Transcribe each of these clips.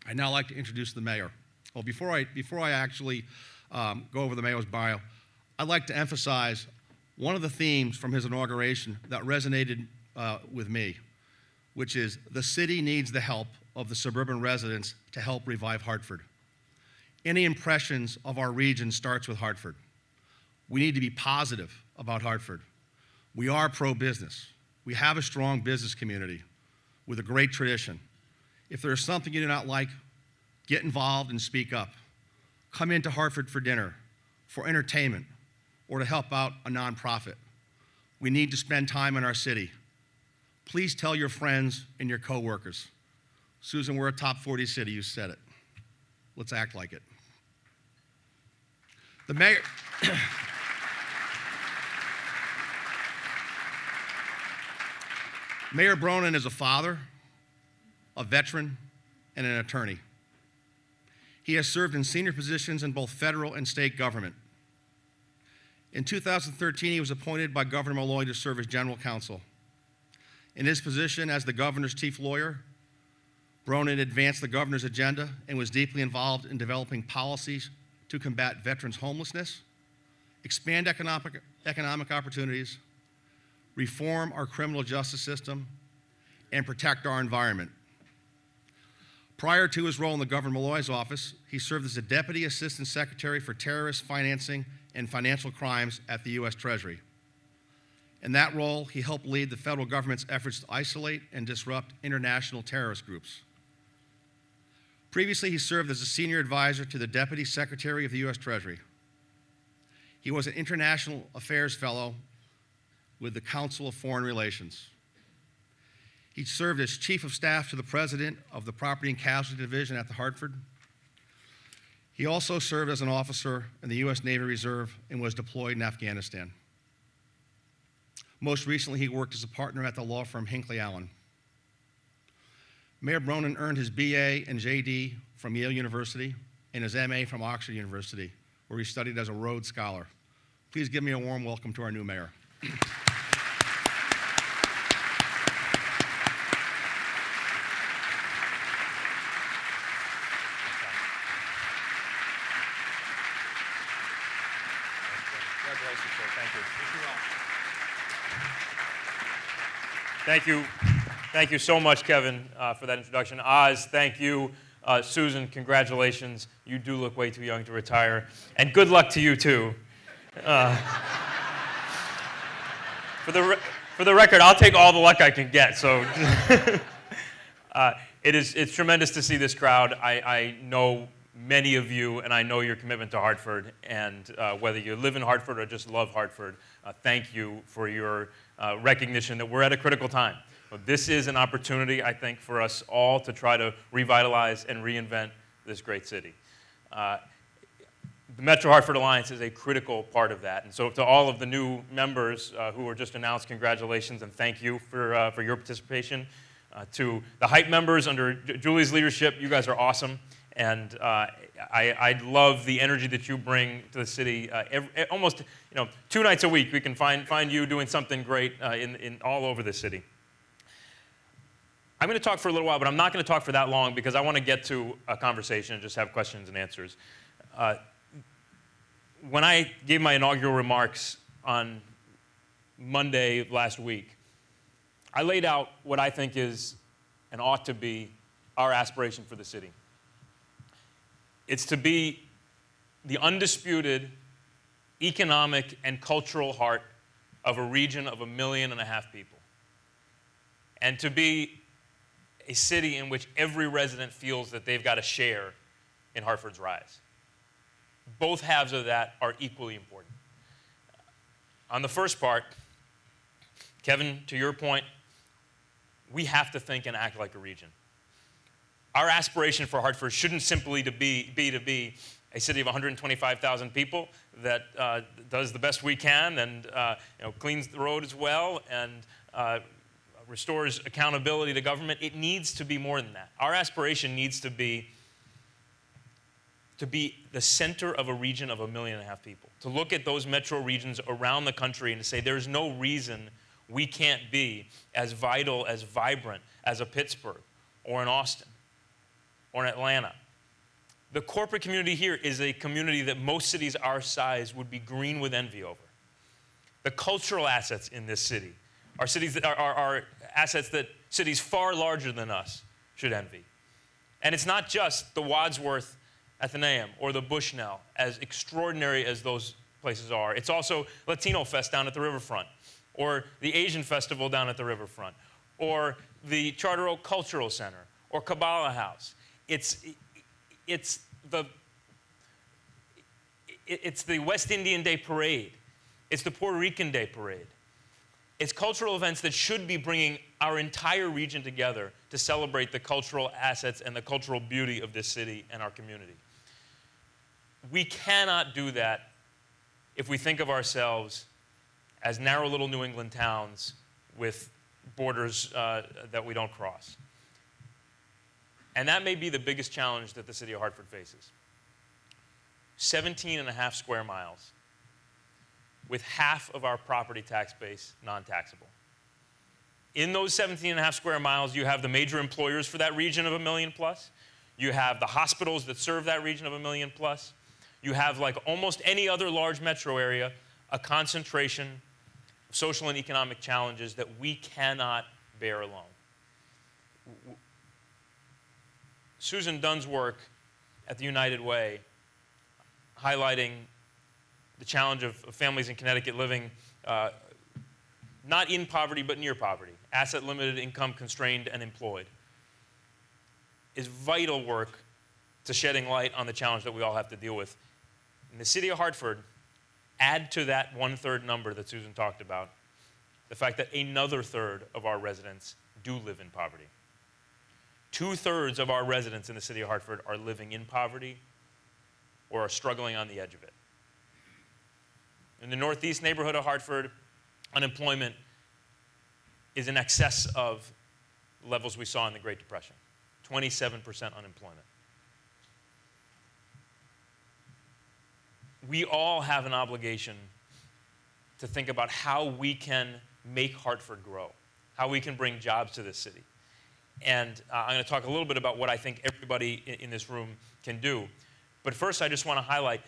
I'd now like to introduce the mayor. Well, before I actually go over the mayor's bio, I'd like to emphasize one of the themes from his inauguration that resonated with me, which is the city needs the help of the suburban residents to help revive Hartford. Any impressions of our region starts with Hartford. We need to be positive about Hartford. We are pro-business. We have a strong business community with a great tradition. If there is something you do not like, get involved and speak up. Come into Hartford for dinner, for entertainment, or to help out a nonprofit. We need to spend time in our city. Please tell your friends and your coworkers. Susan, we're a top 40 city, you said it. Let's act like it. The mayor, Mayor Bronin is a father, a veteran, and an attorney. He has served in senior positions in both federal and state government. In 2013, he was appointed by Governor Malloy to serve as general counsel. In his position as the governor's chief lawyer, Bronin advanced the governor's agenda and was deeply involved in developing policies to combat veterans' homelessness, expand economic opportunities, reform our criminal justice system, and protect our environment. Prior to his role in the Governor Malloy's office, he served as a Deputy Assistant Secretary for Terrorist Financing and Financial Crimes at the U.S. Treasury. In that role, he helped lead the federal government's efforts to isolate and disrupt international terrorist groups. Previously, he served as a senior advisor to the Deputy Secretary of the U.S. Treasury. He was an International Affairs Fellow with the Council of Foreign Relations. He served as Chief of Staff to the President of the Property and Casualty Division at the Hartford. He also served as an officer in the U.S. Navy Reserve and was deployed in Afghanistan. Most recently, he worked as a partner at the law firm Hinckley Allen. Mayor Bronin earned his BA and JD from Yale University and his MA from Oxford University, where he studied as a Rhodes Scholar. Please give me a warm welcome to our new mayor. Thank you. Thank you so much, Kevin, for that introduction. Oz, thank you. Susan, congratulations. You do look way too young to retire. And good luck to you, too. For the record, I'll take all the luck I can get. So it's tremendous to see this crowd. I know many of you, and I know your commitment to Hartford. And whether you live in Hartford or just love Hartford, thank you for your recognition that we're at a critical time. This is an opportunity, I think, for us all to try to revitalize and reinvent this great city. The Metro Hartford Alliance is a critical part of that. And so to all of the new members who were just announced, congratulations and thank you for your participation. To the HYPE members under Julie's leadership, you guys are awesome. And I love the energy that you bring to the city. Almost 2 nights a week, we can find you doing something great in all over the city. I'm going to talk for a little while, but I'm not going to talk for that long because I want to get to a conversation and just have questions and answers. When I gave my inaugural remarks on Monday last week, I laid out what I think is and ought to be our aspiration for the city. It's to be the undisputed economic and cultural heart of a region of 1.5 million people. And to be a city in which every resident feels that they've got a share in Hartford's rise. Both halves of that are equally important. On the first part, Kevin, to your point, we have to think and act like a region. Our aspiration for Hartford shouldn't simply be a city of 125,000 people that does the best we can and cleans the road as well and restores accountability to government. It needs to be more than that. Our aspiration needs to be the center of a region of 1.5 million people. To look at those metro regions around the country and to say there's no reason we can't be as vital, as vibrant as a Pittsburgh or an Austin. or in Atlanta. The corporate community here is a community that most cities our size would be green with envy over. The cultural assets in this city are assets that cities far larger than us should envy. And it's not just the Wadsworth Athenaeum or the Bushnell, as extraordinary as those places are. It's also Latino Fest down at the riverfront, or the Asian Festival down at the riverfront, or the Charter Oak Cultural Center, or Kabbalah House. It's the West Indian Day Parade. It's the Puerto Rican Day Parade. It's cultural events that should be bringing our entire region together to celebrate the cultural assets and the cultural beauty of this city and our community. We cannot do that if we think of ourselves as narrow little New England towns with borders that we don't cross. And that may be the biggest challenge that the city of Hartford faces. 17 and a half square miles with half of our property tax base non-taxable. In those 17 and a half square miles, you have the major employers for that region of 1 million plus. You have the hospitals that serve that region of 1 million plus. You have, like almost any other large metro area, a concentration of social and economic challenges that we cannot bear alone. Susan Dunn's work at the United Way, highlighting the challenge of families in Connecticut living not in poverty but near poverty, asset limited, income constrained, and employed, is vital work to shedding light on the challenge that we all have to deal with. In the city of Hartford, add to that 1/3 number that Susan talked about the fact that another third of our residents do live in poverty. 2/3 of our residents in the city of Hartford are living in poverty or are struggling on the edge of it. In the northeast neighborhood of Hartford, unemployment is in excess of levels we saw in the Great Depression, 27% unemployment. We all have an obligation to think about how we can make Hartford grow, how we can bring jobs to this city. And I'm going to talk a little bit about what I think everybody in this room can do. But first, I just want to highlight,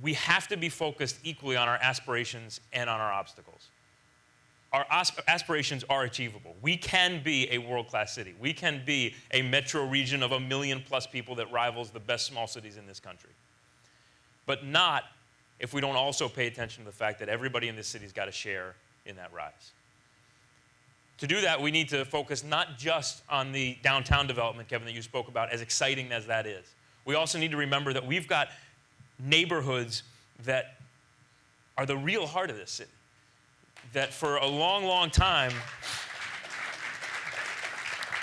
we have to be focused equally on our aspirations and on our obstacles. Our aspirations are achievable. We can be a world-class city. We can be a metro region of 1 million plus people that rivals the best small cities in this country. But not if we don't also pay attention to the fact that everybody in this city's got a share in that rise. To do that, we need to focus not just on the downtown development, Kevin, that you spoke about, as exciting as that is. We also need to remember that we've got neighborhoods that are the real heart of this city, that for a long, long time,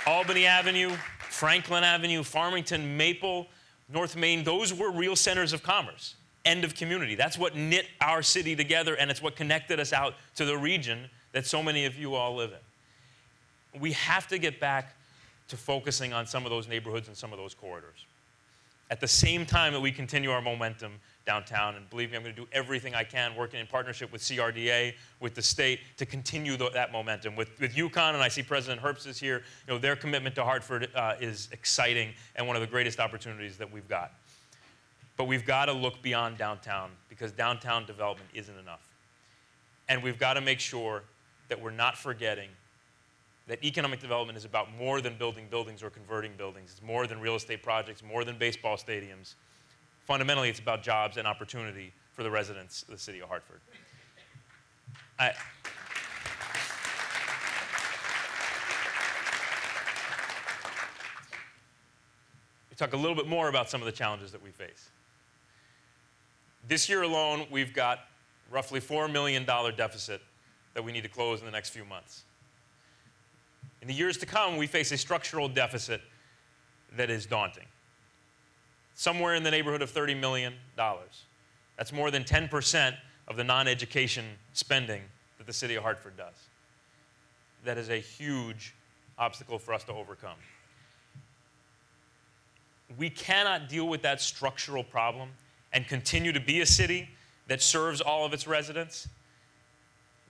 Albany Avenue, Franklin Avenue, Farmington, Maple, North Main, those were real centers of commerce, end of community. That's what knit our city together, and it's what connected us out to the region that so many of you all live in. We have to get back to focusing on some of those neighborhoods and some of those corridors. At the same time that we continue our momentum downtown, and believe me, I'm going to do everything I can, working in partnership with CRDA, with the state, to continue that momentum. With UConn, and I see President Herbst is here, their commitment to Hartford is exciting and one of the greatest opportunities that we've got. But we've got to look beyond downtown, because downtown development isn't enough. And we've got to make sure that we're not forgetting that economic development is about more than building buildings or converting buildings. It's more than real estate projects, more than baseball stadiums. Fundamentally, it's about jobs and opportunity for the residents of the city of Hartford. We talk a little bit more about some of the challenges that we face. This year alone, we've got roughly $4 million deficit that we need to close in the next few months. In the years to come, we face a structural deficit that is daunting. Somewhere in the neighborhood of $30 million. That's more than 10% of the non-education spending that the city of Hartford does. That is a huge obstacle for us to overcome. We cannot deal with that structural problem and continue to be a city that serves all of its residents,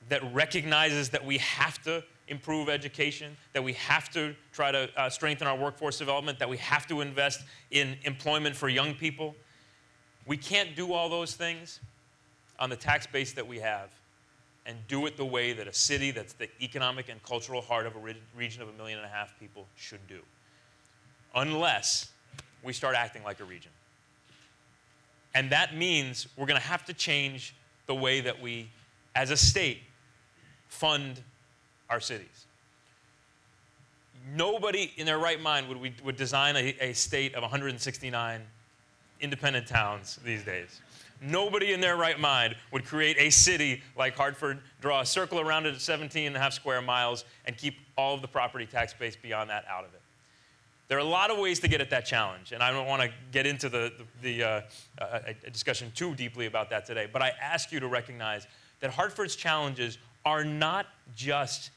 that recognizes that we have to improve education, that we have to try to strengthen our workforce development, that we have to invest in employment for young people. We can't do all those things on the tax base that we have and do it the way that a city that's the economic and cultural heart of a region of 1.5 million people should do, unless we start acting like a region. And that means we're going to have to change the way that we, as a state, fund our cities. Nobody in their right mind would design a state of 169 independent towns these days. Nobody in their right mind would create a city like Hartford, draw a circle around it at 17.5 square miles, and keep all of the property tax base beyond that out of it. There are a lot of ways to get at that challenge, and I don't want to get into a discussion too deeply about that today, but I ask you to recognize that Hartford's challenges are not just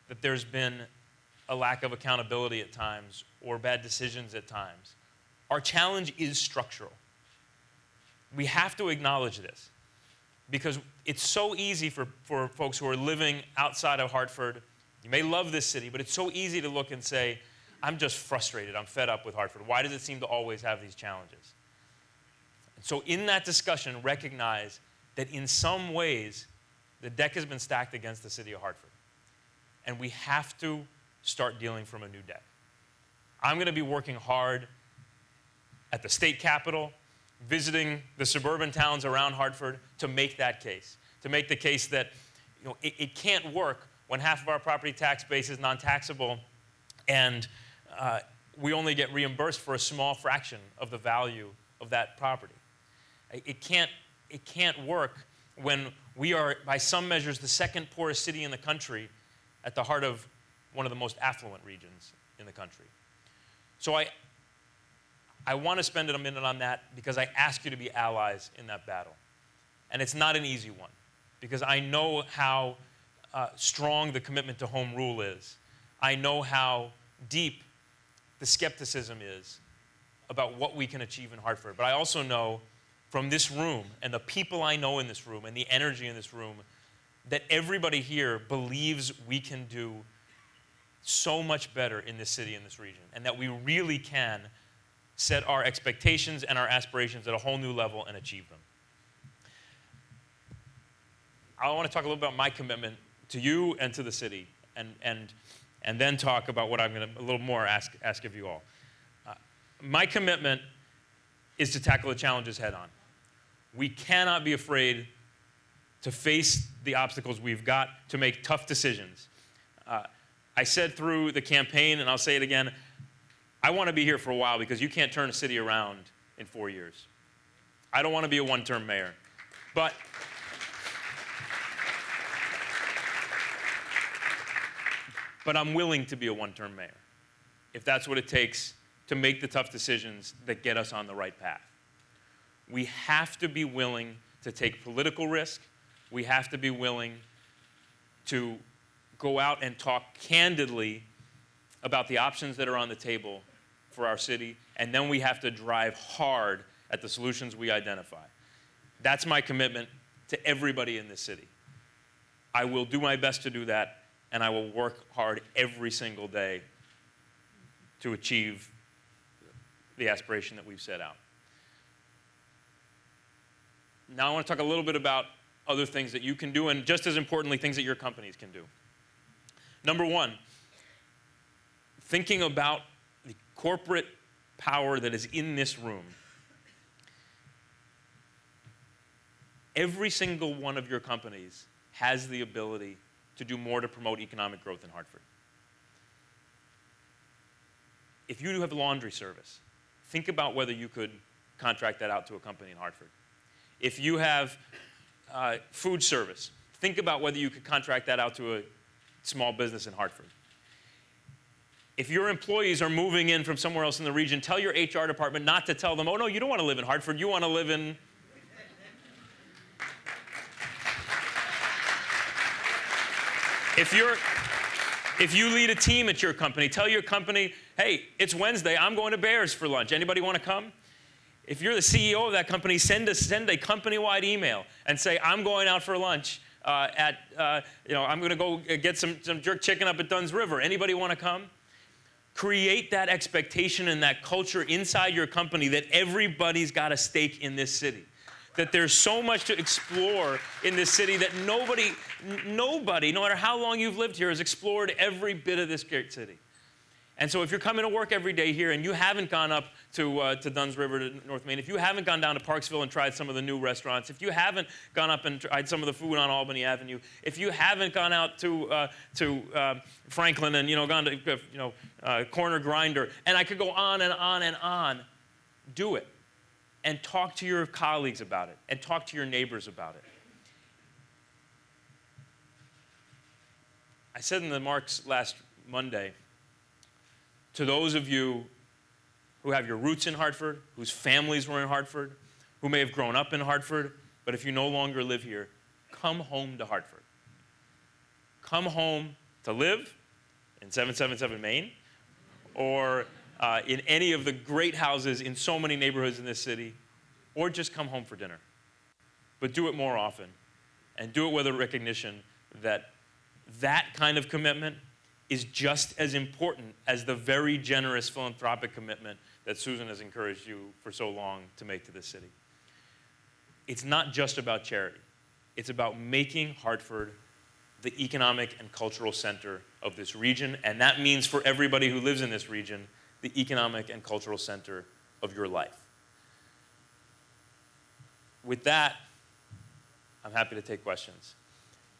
that there's been a lack of accountability at times or bad decisions at times. Our challenge is structural. We have to acknowledge this because it's so easy for folks who are living outside of Hartford. You may love this city, but it's so easy to look and say, I'm just frustrated. I'm fed up with Hartford. Why does it seem to always have these challenges? And so in that discussion, recognize that in some ways, the deck has been stacked against the city of Hartford. And we have to start dealing from a new deck. I'm going to be working hard at the state capitol, visiting the suburban towns around Hartford to make that case. To make the case that it can't work when half of our property tax base is non-taxable and we only get reimbursed for a small fraction of the value of that property. It can't work when we are, by some measures, the second poorest city in the country at the heart of one of the most affluent regions in the country. So I want to spend a minute on that because I ask you to be allies in that battle. And it's not an easy one because I know how strong the commitment to home rule is. I know how deep the skepticism is about what we can achieve in Hartford. But I also know from this room and the people I know in this room and the energy in this room that everybody here believes we can do so much better in this city and this region, and that we really can set our expectations and our aspirations at a whole new level and achieve them. I want to talk a little about my commitment to you and to the city, and then talk about what I'm going to a little more ask of you all. My commitment is to tackle the challenges head on. We cannot be afraid to face the obstacles we've got, to make tough decisions. I said through the campaign, and I'll say it again, I want to be here for a while because you can't turn a city around in 4 years. I don't want to be a one-term mayor. But I'm willing to be a one-term mayor if that's what it takes to make the tough decisions that get us on the right path. We have to be willing to take political risk. We have to be willing to go out and talk candidly about the options that are on the table for our city, and then we have to drive hard at the solutions we identify. That's my commitment to everybody in this city. I will do my best to do that, and I will work hard every single day to achieve the aspiration that we've set out. Now I want to talk a little bit about other things that you can do, and just as importantly, things that your companies can do. Number one, thinking about the corporate power that is in this room. Every single one of your companies has the ability to do more to promote economic growth in Hartford. If you do have a laundry service, think about whether you could contract that out to a company in Hartford. If you have food service, think about whether you could contract that out to a small business in Hartford. If your employees are moving in from somewhere else in the region, tell your HR department not to tell them, oh no, you don't want to live in Hartford, you want to live in... If you lead a team at your company, tell your company, hey, it's Wednesday, I'm going to Bears for lunch. Anybody want to come? If you're the CEO of that company, send a company-wide email and say, I'm going out for lunch I'm going to go get some jerk chicken up at Dunn's River. Anybody want to come? Create that expectation and that culture inside your company that everybody's got a stake in this city. That there's so much to explore in this city that nobody, no matter how long you've lived here, has explored every bit of this great city. And so if you're coming to work every day here and you haven't gone up to Dunn's River to North Main, if you haven't gone down to Parksville and tried some of the new restaurants, if you haven't gone up and tried some of the food on Albany Avenue, if you haven't gone out to Franklin and gone to Corner Grinder, and I could go on and on and on, do it. And talk to your colleagues about it, and talk to your neighbors about it. I said in the remarks last Monday, to those of you who have your roots in Hartford, whose families were in Hartford, who may have grown up in Hartford, but if you no longer live here, come home to Hartford. Come home to live in 777 Main, or in any of the great houses in so many neighborhoods in this city, or just come home for dinner. But do it more often, and do it with a recognition that that kind of commitment is just as important as the very generous philanthropic commitment that Susan has encouraged you for so long to make to this city. It's not just about charity. It's about making Hartford the economic and cultural center of this region, and that means for everybody who lives in this region, the economic and cultural center of your life. With that, I'm happy to take questions.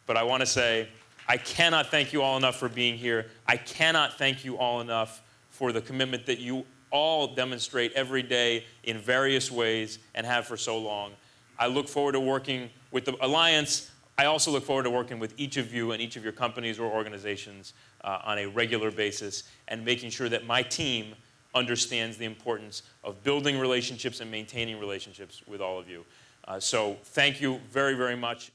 But I want to say, I cannot thank you all enough for being here. I cannot thank you all enough for the commitment that you all demonstrate every day in various ways and have for so long. I look forward to working with the Alliance. I also look forward to working with each of you and each of your companies or organizations on a regular basis and making sure that my team understands the importance of building relationships and maintaining relationships with all of you. So thank you very, very much.